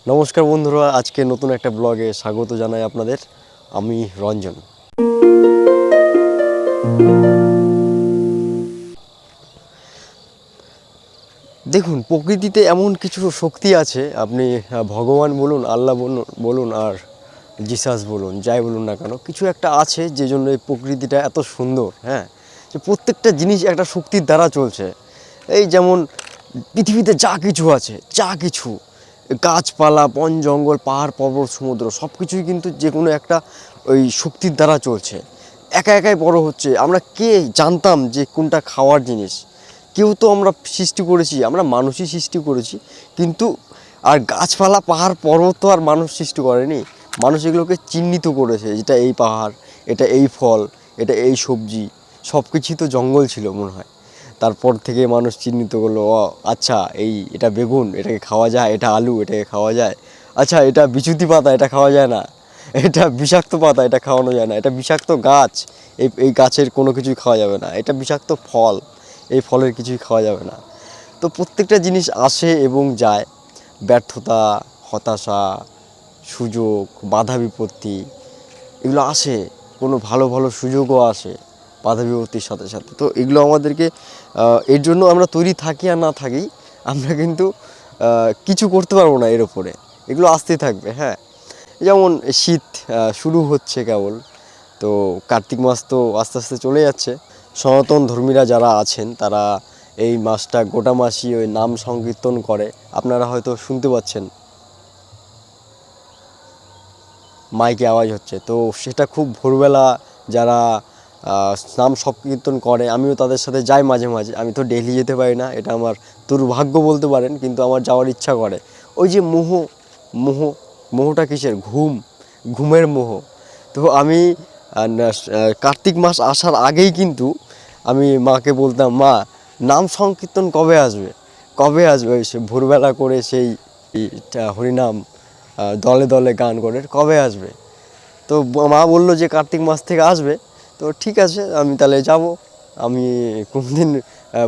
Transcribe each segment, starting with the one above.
নমস্কার বন্ধুরা, আজকে নতুন একটা ব্লগে স্বাগত জানাই আপনাদের। আমি রঞ্জন। দেখুন, প্রকৃতিতে এমন কিছু শক্তি আছে, আপনি ভগবান বলুন, আল্লাহ বলুন আর জিসাস বলুন, যাই বলুন না কেন, কিছু একটা আছে যে জন্য এই প্রকৃতিটা এত সুন্দর। হ্যাঁ, যে প্রত্যেকটা জিনিস একটা শক্তির দ্বারা চলছে। এই যেমন পৃথিবীতে যা কিছু আছে, যা কিছু গাছপালা, বন জঙ্গল, পাহাড় পর্বত, সমুদ্র, সব কিছুই কিন্তু যে কোনো একটা ওই শক্তির দ্বারা চলছে। একা একাই বড় হচ্ছে। আমরা কে জানতাম যে কোনটা খাওয়ার জিনিস? কেউ তো আমরা সৃষ্টি করেছি, আমরা মানুষই সৃষ্টি করেছি। কিন্তু আর গাছপালা, পাহাড় পর্বত তো আর মানুষ সৃষ্টি করেনি। মানুষ এগুলোকে চিহ্নিত করেছে, যেটা এই পাহাড়, এটা এই ফল, এটা এই সবজি। সব কিছুই তো জঙ্গল ছিল মনে হয়। তারপর থেকে মানুষ চিহ্নিত করলো, ও আচ্ছা এটা বেগুন, এটাকে খাওয়া যায়, এটা আলু, এটাকে খাওয়া যায়। আচ্ছা, এটা বিচুতি পাতা, এটা খাওয়া যায় না। এটা বিষাক্ত পাতা, এটা খাওয়ানো যায় না। এটা বিষাক্ত গাছ, এই গাছের কোনো কিছুই খাওয়া যাবে না। এটা বিষাক্ত ফল, এই ফলের কিছুই খাওয়া যাবে না। তো প্রত্যেকটা জিনিস আসে এবং যায়। ব্যর্থতা, হতাশা, সুযোগ, বাধা বিপত্তি, এগুলো আসে। কোনো ভালো ভালো সুযোগও আসে বাধা বিপত্তির সাথে সাথে। তো এগুলো আমাদেরকে এর জন্য আমরা তৈরি থাকি আর না থাকি, আমরা কিন্তু কিছু করতে পারবো না এর ওপরে। এগুলো আসতেই থাকবে। হ্যাঁ, যেমন শীত শুরু হচ্ছে কেবল, তো কার্তিক মাস তো আস্তে আস্তে চলে যাচ্ছে। সনাতন ধর্মীরা যারা আছেন তারা এই মাসটা গোটা মাসই ওই নাম সংকীর্তন করে। আপনারা হয়তো শুনতে পাচ্ছেন, মাইকে আওয়াজ হচ্ছে। তো সেটা খুব ভোরবেলা যারা নাম সংকীর্তন করে, আমিও তাদের সাথে যাই মাঝে মাঝে। আমি তো ডেইলি যেতে পারি না, এটা আমার দুর্ভাগ্য বলতে পারেন, কিন্তু আমার যাওয়ার ইচ্ছা করে। ওই যে মোহ, মোহ, মোহটা কিসের? ঘুমের মোহ। তো আমি কার্তিক মাস আসার আগেই কিন্তু আমি মাকে বলতাম, মা নাম সংকীর্তন কবে আসবে, কবে আসবে? সে ভোরবেলা করে সেই হরিনাম দলে দলে গান করে কবে আসবে? তো মা বললো যে কার্তিক মাস থেকে আসবে। তো ঠিক আছে, আমি তাহলে যাব। আমি কোনদিন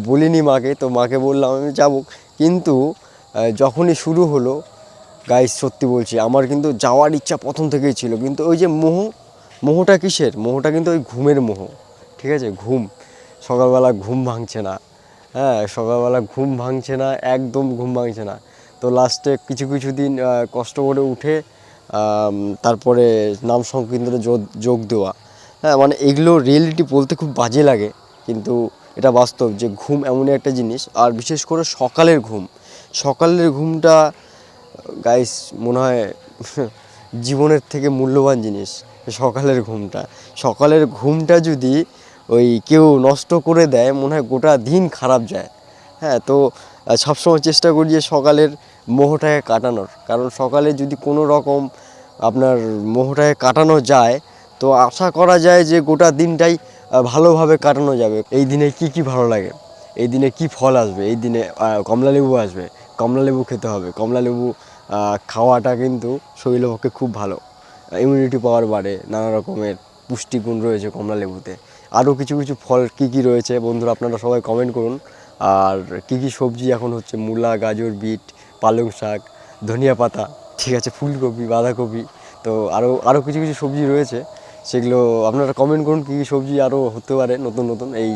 বলিনি মাকে, তো মাকে বললাম আমি যাব। কিন্তু যখনই শুরু হলো, গাইস সত্যি বলছি, আমার কিন্তু যাওয়ার ইচ্ছা প্রথম থেকেই ছিল। কিন্তু ওই যে মোহটা কিসের? মোহটা কিন্তু ওই ঘুমের মোহ। ঠিক আছে, ঘুম। সকালবেলা ঘুম ভাঙছে না। হ্যাঁ, সকালবেলা ঘুম ভাঙছে না, একদম ঘুম ভাঙছে না। তো লাস্টে কিছু কিছু দিন কষ্ট করে উঠে তারপরে নাম সংকীর্তনে যোগ দেওয়া। হ্যাঁ, মানে এগুলো রিয়েলিটি বলতে খুব বাজে লাগে, কিন্তু এটা বাস্তব যে ঘুম এমনই একটা জিনিস। আর বিশেষ করে সকালের ঘুমটা গাইস মনে হয় জীবনের থেকে মূল্যবান জিনিস। সকালের ঘুমটা যদি ওই কেউ নষ্ট করে দেয়, মনে হয় গোটা দিন খারাপ যায়। হ্যাঁ, তো সবসময় চেষ্টা করি যে সকালের মোহটাকে কাটানোর। কারণ সকালে যদি কোনো রকম আপনার মোহটাকে কাটানো যায়, তো আশা করা যায় যে গোটা দিনটাই ভালোভাবে কাটানো যাবে। এই দিনে কি ভালো লাগে, এই দিনে কি ফল আসবে, এই দিনে কমলালেবু আসবে, কমলালেবু খেতে হবে। কমলালেবু খাওয়াটা কিন্তু শরীরের পক্ষে খুব ভালো। ইমিউনিটি পাওয়ার বাড়ে, নানা রকমের পুষ্টিগুণ রয়েছে কমলালেবুতে। আরও কিছু কিছু ফল কী রয়েছে বন্ধুরা, আপনারা সবাই কমেন্ট করুন। আর কী সবজি এখন হচ্ছে, মূলা, গাজর, বিট, পালং শাক, ধনিয়া পাতা, ঠিক আছে, ফুলকপি, বাঁধাকপি। তো আরও কিছু কিছু সবজি রয়েছে, সেগুলো আপনারা কমেন্ট করুন কী সবজি আরও হতে পারে নতুন নতুন এই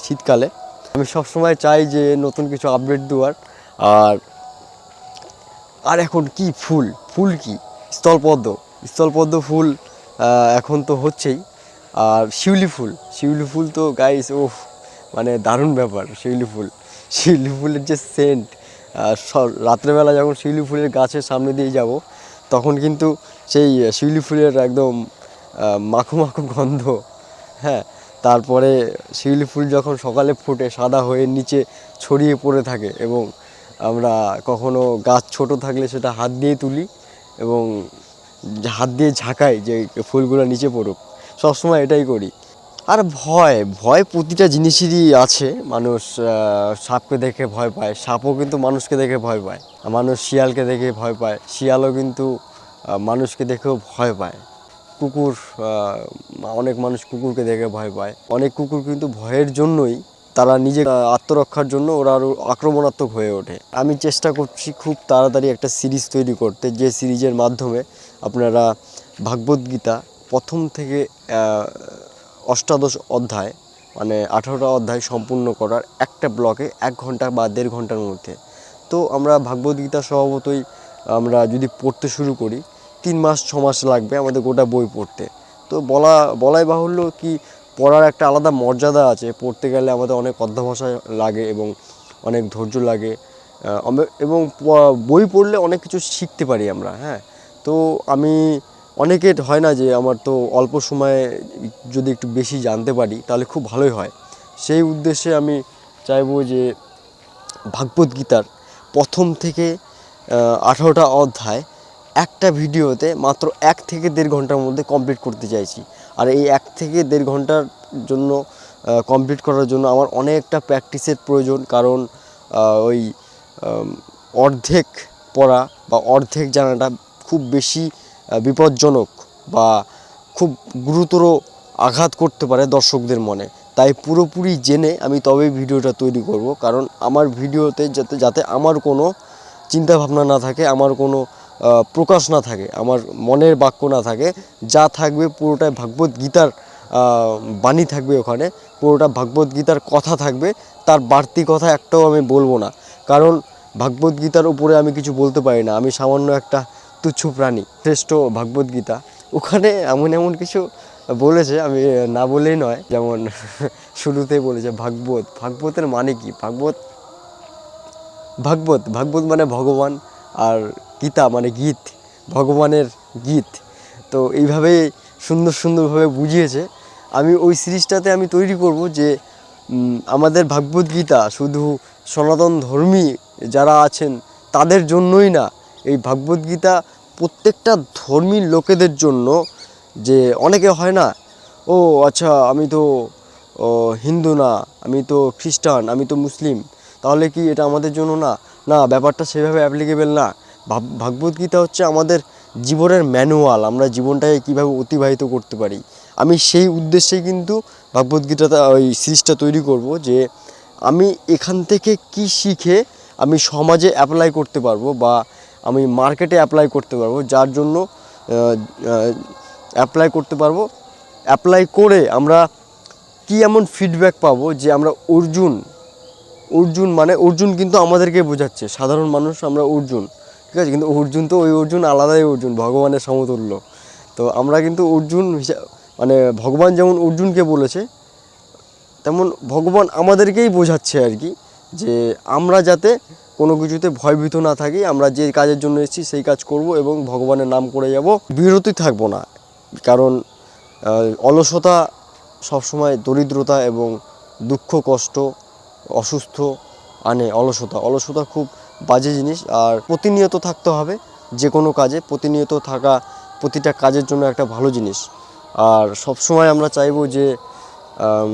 শীতকালে। আমি সবসময় চাই যে নতুন কিছু আপডেট দেওয়ার। আর আর এখন কি ফুল কি স্থলপদ্ম ফুল এখন তো হচ্ছেই। আর শিউলি ফুল তো গাইস, ওহ, মানে দারুণ ব্যাপার। শিউলি ফুলের যে সেন্ট, রাত্রেবেলা যখন শিউলি ফুলের গাছের সামনে দিয়ে যাব, তখন কিন্তু সেই শিউলি ফুলের একদম মাখো মাখো গন্ধ। হ্যাঁ, তারপরে শিউলি ফুল যখন সকালে ফোটে সাদা হয়ে নিচে ছড়িয়ে পড়ে থাকে, এবং আমরা কখনো গাছ ছোট থাকলে সেটা হাত দিয়ে তুলি এবং হাত দিয়ে ঝাঁকাই যে ফুলগুলো নিচে পড়ুক। সবসময় এটাই করি। আর ভয় ভয় প্রতিটা জিনিসেরই আছে। মানুষ সাপকে দেখে ভয় পায়, সাপও কিন্তু মানুষকে দেখে ভয় পায়। মানুষ শিয়ালকে দেখে ভয় পায়, শিয়ালও কিন্তু মানুষকে দেখেও ভয় পায়। কুকুর, অনেক মানুষ কুকুরকে দেখে ভয় পায়। অনেক কুকুর কিন্তু ভয়ের জন্যই তারা নিজে আত্মরক্ষার জন্য ওরা আরও আক্রমণাত্মক হয়ে ওঠে। আমি চেষ্টা করছি খুব তাড়াতাড়ি একটা সিরিজ তৈরি করতে, যে সিরিজের মাধ্যমে আপনারা ভাগবত গীতা প্রথম থেকে অষ্টাদশ অধ্যায় মানে 18টা অধ্যায় সম্পূর্ণ করার একটা ব্লকে 1 ঘন্টা বা 1.5 ঘন্টার মধ্যে। তো আমরা ভাগবত গীতা স্বভাবতই আমরা যদি পড়তে শুরু করি 3 মাস 6 মাস লাগবে আমাদের গোটা বই পড়তে। তো বলাই বাহুল্য কি পড়ার একটা আলাদা মর্যাদা আছে। পড়তে গেলে আমাদের অনেক অধ্যবসায় লাগে এবং অনেক ধৈর্য লাগে, এবং বই পড়লে অনেক কিছু শিখতে পারি আমরা। হ্যাঁ, তো আমি অনেকের হয় না যে আমার তো অল্প সময়ে যদি একটু বেশি জানতে পারি তাহলে খুব ভালোই হয়। সেই উদ্দেশ্যে আমি চাইবো যে ভাগবত গীতার প্রথম থেকে 18টা অধ্যায় একটা ভিডিওতে মাত্র 1 থেকে 1.5 ঘন্টার মধ্যে কমপ্লিট করতে চাইছি। আর এই 1 থেকে 1.5 ঘন্টার জন্য কমপ্লিট করার জন্য আমার অনেকটা প্র্যাকটিসের প্রয়োজন। কারণ ওই অর্ধেক পড়া বা অর্ধেক জানাটা খুব বেশি বিপজ্জনক বা খুব গুরুতর আঘাত করতে পারে দর্শকদের মনে। তাই পুরোপুরি জেনে আমি তবেই ভিডিওটা তৈরি করব। কারণ আমার ভিডিওতে যাতে আমার কোনো চিন্তা ভাবনা না থাকে, আমার কোনো প্রকাশ না থাকে, আমার মনের বাক্য না থাকে, যা থাকবে পুরোটাই ভাগবত গীতার বাণী থাকবে, ওখানে পুরোটা ভাগবত গীতার কথা থাকবে। তার বাড়তি কথা একটাও আমি বলবো না, কারণ ভাগবত গীতার উপরে আমি কিছু বলতে পারি না। আমি সামান্য একটা তুচ্ছ প্রাণী। শ্রেষ্ঠ ভাগবত গীতা, ওখানে এমন এমন কিছু বলেছে আমি না বলেই নয়। যেমন শুরুতেই বলেছে ভাগবতের মানে কি? ভাগবত মানে ভগবান, আর গীতা মানে গীত, ভগবানের গীত। তো এইভাবেই সুন্দরভাবে বুঝিয়েছে। আমি ওই সিরিজটাতে আমি তৈরি করব যে আমাদের ভাগবত গীতা শুধু সনাতন ধর্মী যারা আছেন তাদের জন্যই না, এই ভাগবত গীতা প্রত্যেকটা ধর্মী লোকেদের জন্য। যে অনেকে হয় না, ও আচ্ছা আমি তো হিন্দু না, আমি তো খ্রিস্টান, আমি তো মুসলিম, তাহলে কি এটা আমাদের জন্য না? না, ব্যাপারটা সেভাবে অ্যাপ্লিকেবল না। ভাগবত গীতা হচ্ছে আমাদের জীবনের ম্যানুয়াল, আমরা জীবনটাকে কীভাবে অতিবাহিত করতে পারি। আমি সেই উদ্দেশ্যেই কিন্তু ভাগবত গীতাটা ওই সিরিজটা তৈরি করব, যে আমি এখান থেকে কি শিখে আমি সমাজে অ্যাপ্লাই করতে পারবো বা আমি মার্কেটে অ্যাপ্লাই করতে পারবো, যার জন্য অ্যাপ্লাই করতে পারবো। অ্যাপ্লাই করে আমরা কি এমন ফিডব্যাক পাবো যে আমরা অর্জুন মানে অর্জুন কিন্তু আমাদেরকে বোঝাচ্ছে, সাধারণ মানুষ আমরা অর্জুন, ঠিক আছে, কিন্তু অর্জুন তো ওই অর্জুন আলাদাই অর্জুন, ভগবানের সমতুল্য। তো আমরা কিন্তু অর্জুন মানে ভগবান যেমন অর্জুনকে বলেছে, তেমন ভগবান আমাদেরকেই বোঝাচ্ছে আর কি, যে আমরা যাতে কোনো কিছুতে ভয়ভীত না থাকি, আমরা যে কাজের জন্য এসেছি সেই কাজ করব এবং ভগবানের নাম করে যাব, বিরতি থাকবো না। কারণ অলসতা সবসময় দরিদ্রতা এবং দুঃখ কষ্ট অসুস্থ আনে। অলসতা খুব বাজে জিনিস। আর প্রতিনিয়ত থাকতে হবে যে কোনো কাজে, প্রতিনিয়ত থাকা প্রতিটা কাজের জন্য একটা ভালো জিনিস। আর সবসময় আমরা চাইবো যে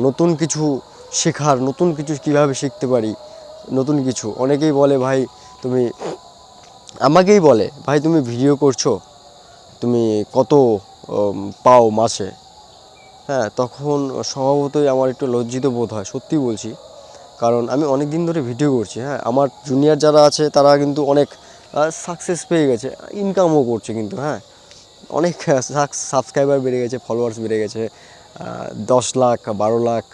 নতুন কিছু শেখার, নতুন কিছু কীভাবে শিখতে পারি, নতুন কিছু। অনেকেই বলে ভাই তুমি, আমাকেই বলে ভাই তুমি ভিডিও করছো, তুমি কত পাও মাসে? হ্যাঁ, তখন স্বভাবতই আমার একটু লজ্জিত বোধ হয়, সত্যি বলছি। কারণ আমি অনেক দিন ধরে ভিডিও করছি। হ্যাঁ, আমার জুনিয়র যারা আছে তারা কিন্তু অনেক সাকসেস পেয়ে গেছে, ইনকামও করছে কিন্তু। হ্যাঁ, অনেক সাবস্ক্রাইবার বেড়ে গেছে, ফলোয়ার্স বেড়ে গেছে, 10 লাখ 12 লাখ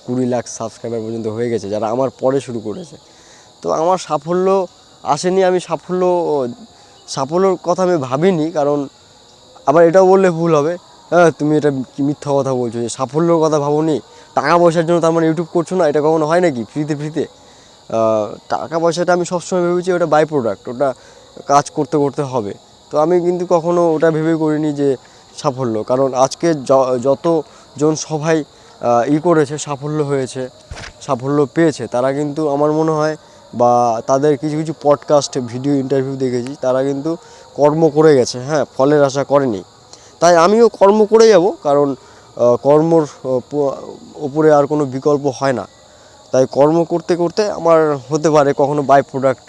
20 লাখ সাবস্ক্রাইবার পর্যন্ত হয়ে গেছে, যারা আমার পরে শুরু করেছে। তো আমার সাফল্য আসেনি, আমি সাফল্যর কথা আমি ভাবিনি। কারণ আবার এটাও বললে ভুল হবে, হ্যাঁ তুমি এটা কি মিথ্যা কথা বলছো, যে সাফল্যর কথা ভাবোনি, টাকা পয়সার জন্য তার মানে ইউটিউব করছো না? এটা কখনো হয় নাকি ফ্রিতে? টাকা পয়সাটা আমি সবসময় ভেবেছি ওটা বাই প্রোডাক্ট, ওটা কাজ করতে করতে হবে। তো আমি কিন্তু কখনো ওটা ভেবে করিনি যে সাফল্য। কারণ আজকে যতজন সবাই করেছে, সাফল্য হয়েছে, সাফল্য পেয়েছে, তারা কিন্তু আমার মনে হয়, বা তাদের কিছু কিছু পডকাস্ট ভিডিও ইন্টারভিউ দেখেছি, তারা কিন্তু কর্ম করে গেছে, হ্যাঁ, ফলের আশা করেনি। তাই আমিও কর্ম করে যাব, কারণ কর্মর উপরে আর কোনো বিকল্প হয় না। তাই কর্ম করতে করতে আমার হতে পারে কখনো বাই প্রোডাক্ট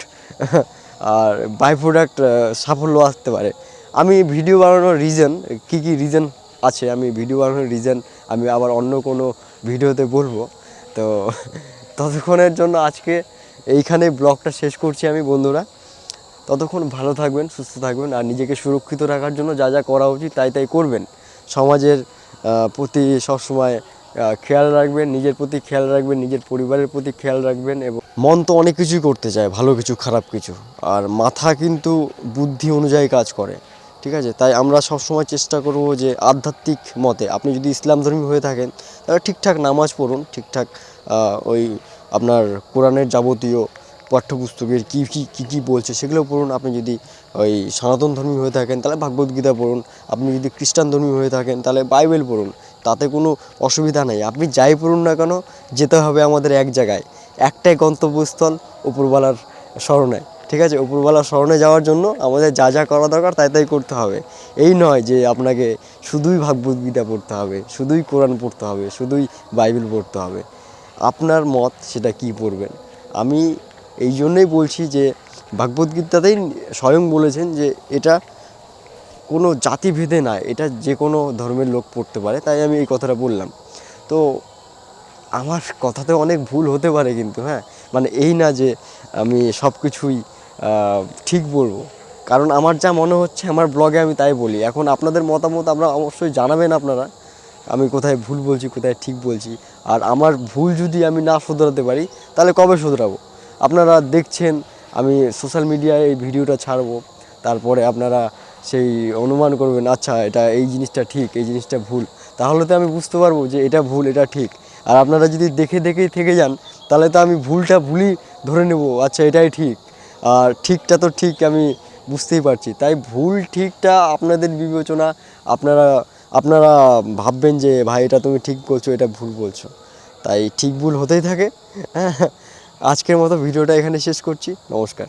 আর বাই প্রোডাক্ট সাফল্য আসতে পারে। আমি ভিডিও বানানোর রিজন, কী রিজন আছে, আমি ভিডিও বানানোর রিজন আমি আবার অন্য কোনো ভিডিওতে বলবো। তো ততক্ষণের জন্য আজকে এইখানে ব্লগটা শেষ করছি আমি বন্ধুরা। ততক্ষণ ভালো থাকবেন, সুস্থ থাকবেন, আর নিজেকে সুরক্ষিত রাখার জন্য যা যা করা উচিত তাই তাই করবেন। সমাজের প্রতি সবসময় খেয়াল রাখবেন, নিজের প্রতি খেয়াল রাখবেন, নিজের পরিবারের প্রতি খেয়াল রাখবেন। এবং মন তো অনেক কিছুই করতে চায়, ভালো কিছু খারাপ কিছু, আর মাথা কিন্তু বুদ্ধি অনুযায়ী কাজ করে, ঠিক আছে? তাই আমরা সবসময় চেষ্টা করব যে আধ্যাত্মিক মতে, আপনি যদি ইসলাম ধর্মী হয়ে থাকেন তাহলে ঠিকঠাক নামাজ পড়ুন, ঠিকঠাক ওই আপনার কোরআনের যাবতীয় পাঠ্যপুস্তকের কী কী কী কী বলছে সেগুলো পড়ুন। আপনি যদি ওই সনাতন ধর্মী হয়ে থাকেন তাহলে ভাগবত পড়ুন। আপনি যদি খ্রিস্টান ধর্মী হয়ে থাকেন তাহলে বাইবেল পড়ুন। তাতে কোনো অসুবিধা নেই, আপনি যাই পড়ুন না কেন যেতে হবে আমাদের এক জায়গায়, একটাই গন্তব্যস্থল, উপরওয়ালার স্মরণে, ঠিক আছে? উপরওয়ালার স্মরণে যাওয়ার জন্য আমাদের যা যা করা দরকার তাই তাই করতে হবে। এই নয় যে আপনাকে শুধুই ভাগবত পড়তে হবে, শুধুই কোরআন পড়তে হবে, শুধুই বাইবেল পড়তে হবে। আপনার মত সেটা কি পড়বেন। আমি এই জন্যই বলছি যে ভাগবত স্বয়ং বলেছেন যে এটা কোনো জাতিভেদে নয়, এটা যে কোনো ধর্মের লোক পড়তে পারে, তাই আমি এই কথাটা বললাম। তো আমার কথাতে অনেক ভুল হতে পারে কিন্তু, হ্যাঁ, মানে এই না যে আমি সব কিছুই ঠিক বলবো, কারণ আমার যা মনে হচ্ছে আমার ব্লগে আমি তাই বলি। এখন আপনাদের মতামত আমরা অবশ্যই জানাবেন আপনারা, আমি কোথায় ভুল বলছি কোথায় ঠিক বলছি। আর আমার ভুল যদি আমি না শুধরাতে পারি তাহলে কবে শুধরাবো? আপনারা দেখছেন আমি সোশ্যাল মিডিয়ায় এই ভিডিওটা ছাড়বো, তারপরে আপনারা সেই অনুমান করবেন আচ্ছা এটা এই জিনিসটা ঠিক এই জিনিসটা ভুল, তাহলে তো আমি বুঝতে পারবো যে এটা ভুল এটা ঠিক। আর আপনারা যদি দেখে দেখেই থেকে যান তাহলে তো আমি ভুলটা ভুলই ধরে নেব, আচ্ছা এটাই ঠিক, আর ঠিকটা তো ঠিক আমি বুঝতেই পারছি। তাই ভুল ঠিকটা আপনাদের বিবেচনা, আপনারা আপনারা ভাববেন যে ভাই এটা তুমি ঠিক বলছো এটা ভুল বলছো, তাই ঠিক ভুল হতেই থাকে। হ্যাঁ, আজকের মতো ভিডিওটা এখানে শেষ করছি, নমস্কার।